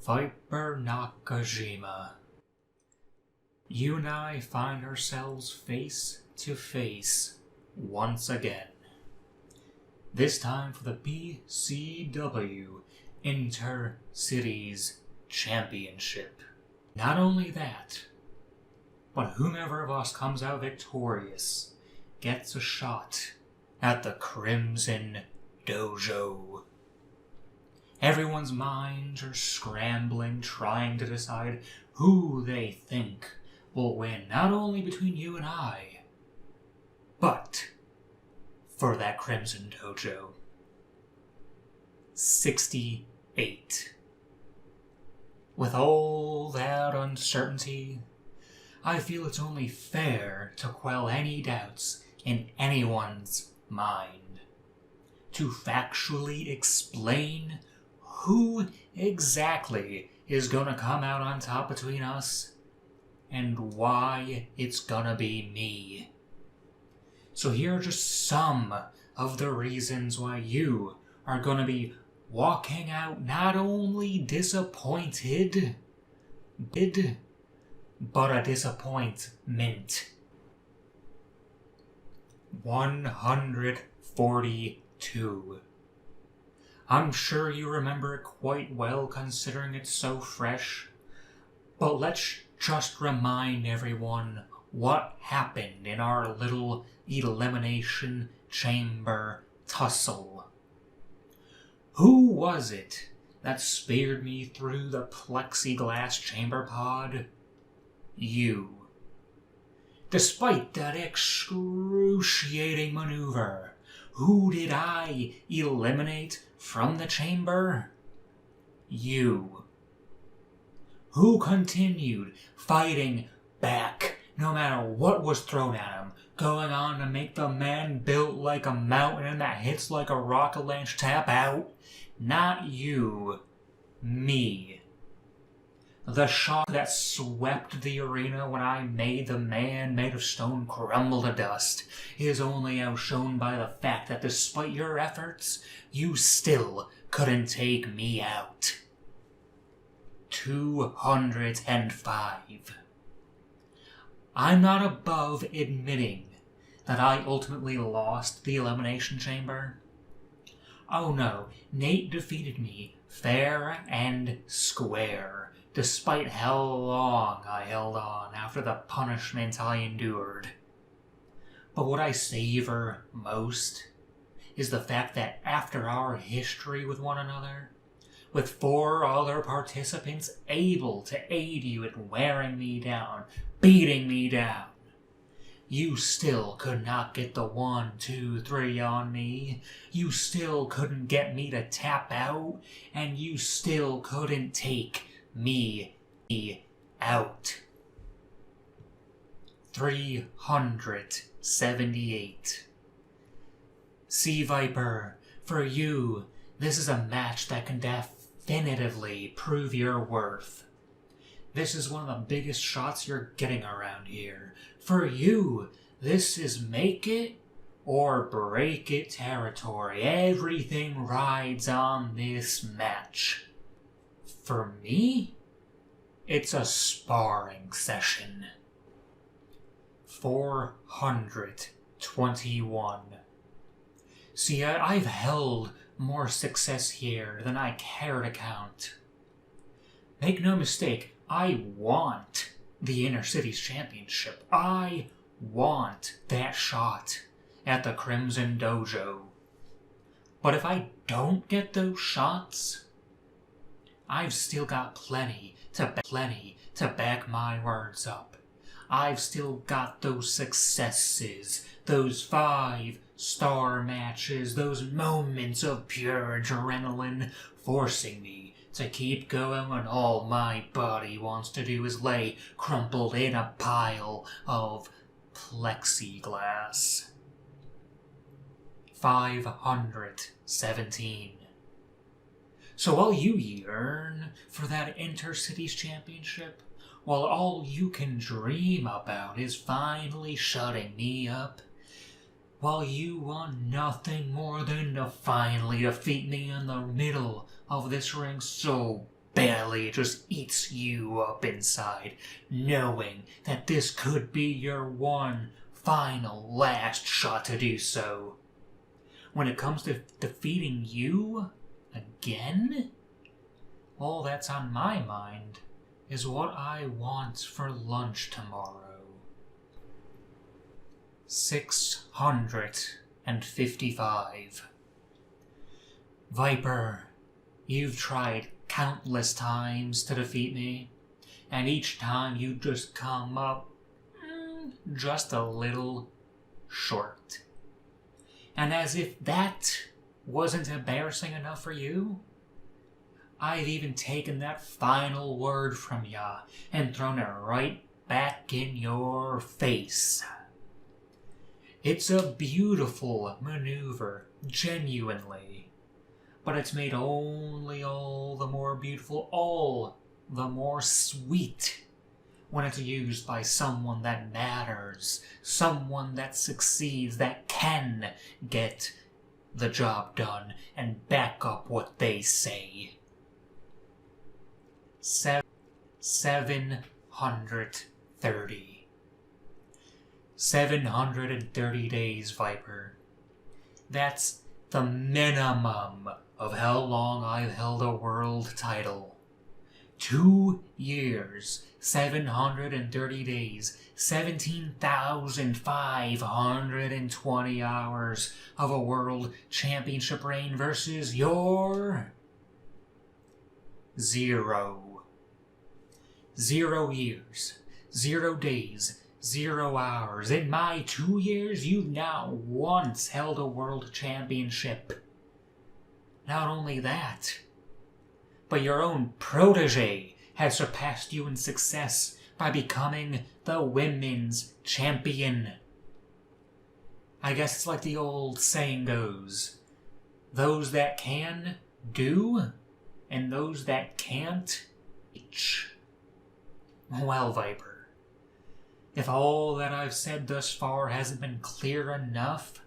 Viper Nakajima. You and I find ourselves face to face once again. This time for the BCW InterCities Championship. Not only that, but whomever of us comes out victorious gets a shot at the Crimson Dojo. Everyone's minds are scrambling, trying to decide who they think will win, not only between you and I, but for that Crimson Dojo. 68. With all that uncertainty, I feel it's only fair to quell any doubts in anyone's mind, to factually explain who exactly is gonna come out on top between us and why it's gonna be me. So here are just some of the reasons why you are gonna be walking out not only disappointed, but a disappointment. 142. I'm sure you remember it quite well considering it's so fresh, but let's just remind everyone what happened in our little elimination chamber tussle. Who was it that speared me through the plexiglass chamber pod? You. Despite that excruciating maneuver, who did I eliminate from the chamber? You. Who continued fighting back no matter what was thrown at him, going on to make the man built like a mountain that hits like a rocket launch tap out? Not you. Me. The shock that swept the arena when I made the man made of stone crumble to dust is only outshone by the fact that despite your efforts, you still couldn't take me out. 205. I'm not above admitting that I ultimately lost the Elimination Chamber. Oh no, Nate defeated me fair and square, despite how long I held on after the punishment I endured. But what I savor most is the fact that after our history with one another, with 4 other participants able to aid you in wearing me down, beating me down, you still could not get the 1, 2, 3 on me. You still couldn't get me to tap out, and you still couldn't take me out. 378. Sea Viper, for you, this is a match that can definitively prove your worth. This is one of the biggest shots you're getting around here. For you, this is make it or break it territory. Everything rides on this match. For me, it's a sparring session. 421. See, I've held more success here than I care to count. Make no mistake, I want the InterCities Championship. I want that shot at the Crimson Dojo. But if I don't get those shots, I've still got plenty to back my words up. I've still got those successes, those 5-star matches, those moments of pure adrenaline forcing me to keep going when all my body wants to do is lay crumpled in a pile of plexiglass. 517. So while you yearn for that InterCities Championship, while all you can dream about is finally shutting me up, while you want nothing more than to finally defeat me in the middle of this ring so badly it just eats you up inside, knowing that this could be your one final last shot to do so. When it comes to defeating you again, all that's on my mind is what I want for lunch tomorrow. 655. Viper, you've tried countless times to defeat me, and each time you just come up just a little short. And as if that wasn't embarrassing enough for you, I've even taken that final word from ya and thrown it right back in your face. It's a beautiful maneuver, genuinely. But it's made only all the more beautiful, all the more sweet, when it's used by someone that matters, someone that succeeds, that can get the job done and back up what they say. 730. 730 days, Viper. That's the minimum of how long I've held a world title. 2 years, 730 days, 17,520 hours of a world championship reign versus your 0. 0 years, 0 days, 0 hours. In my 2 years, you've not once held a world championship. Not only that, but your own protege has surpassed you in success by becoming the women's champion. I guess it's like the old saying goes, those that can, do, and those that can't, teach. Well, Viper, if all that I've said thus far hasn't been clear enough,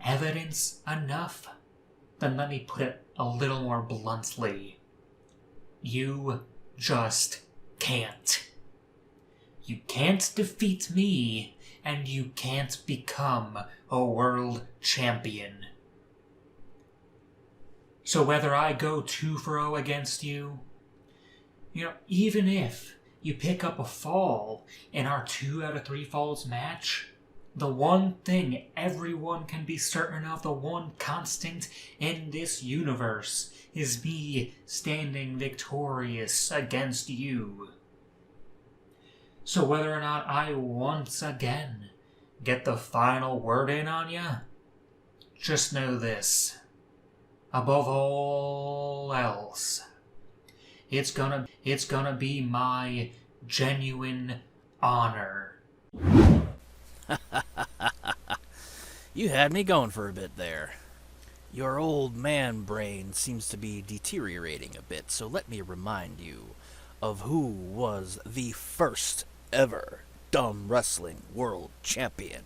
evidence enough, then let me put it a little more bluntly. You just can't. You can't defeat me, and you can't become a world champion. So whether I go 2-0 against you, even if you pick up a fall in our 2 out of 3 falls match, the one thing everyone can be certain of, the one constant in this universe, is me standing victorious against you. So whether or not I once again get the final word in on ya, just know this. Above all else, it's gonna be my genuine honor. You had me going for a bit there. Your old man brain seems to be deteriorating a bit, so let me remind you of who was the first ever D.U.M.B Wrestling World Champion.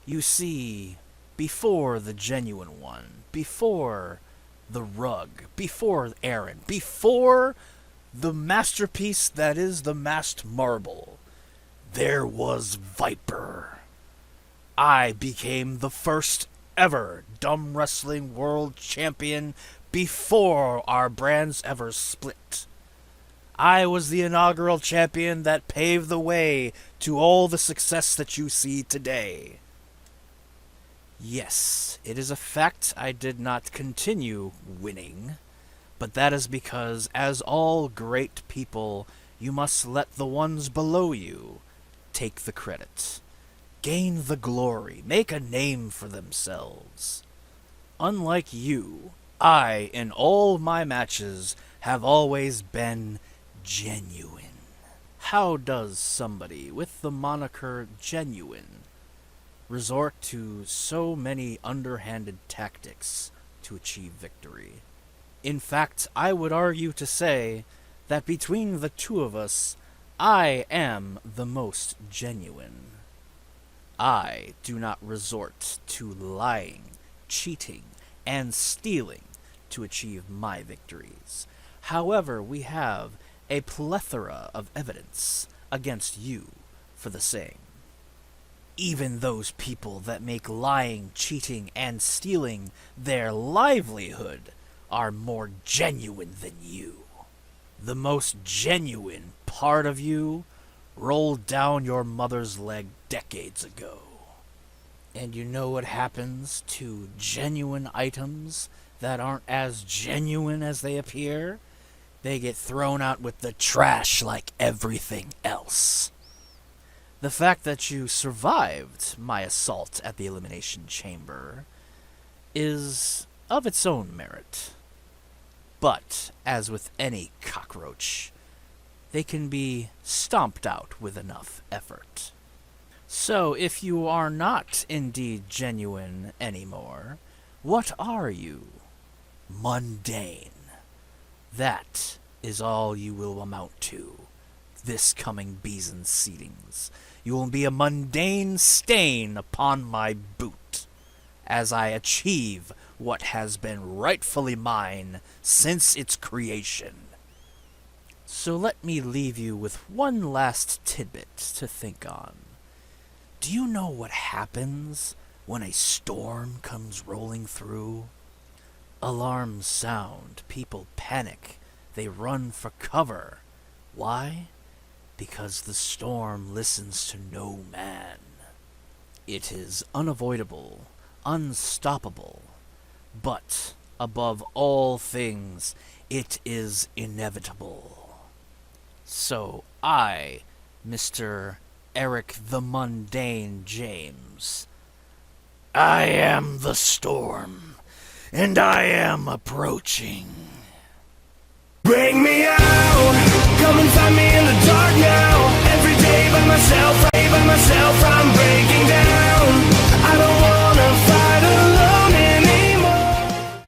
You see, before the genuine one, before the Rug, before Aaron, before the masterpiece that is the masked marble, there was Viper. I became the first ever D.U.M.B Wrestling World Champion before our brands ever split. I was the inaugural champion that paved the way to all the success that you see today. Yes, it is a fact I did not continue winning, but that is because, as all great people, you must let the ones below you take the credit, gain the glory, make a name for themselves. Unlike you, I, in all my matches, have always been genuine. How does somebody with the moniker genuine resort to so many underhanded tactics to achieve victory? In fact, I would argue to say that between the two of us, I am the most genuine. I do not resort to lying, cheating, and stealing to achieve my victories. However, we have a plethora of evidence against you for the same. Even those people that make lying, cheating, and stealing their livelihood are more genuine than you. The most genuine part of you rolled down your mother's leg decades ago. And you know what happens to genuine items that aren't as genuine as they appear? They get thrown out with the trash like everything else. The fact that you survived my assault at the Elimination Chamber is of its own merit. But, as with any cockroach, they can be stomped out with enough effort. So, if you are not indeed genuine anymore, what are you? Mundane. That is all you will amount to this coming Beasons Seatings. You will be a mundane stain upon my boot, as I achieve what has been rightfully mine since its creation. So let me leave you with one last tidbit to think on. Do you know what happens when a storm comes rolling through? Alarms sound, people panic, they run for cover. Why? Because the storm listens to no man. It is unavoidable, unstoppable, but above all things, it is inevitable. So I, Mr. Eric the Mundane James, I am the storm, and I am approaching. Bring me out!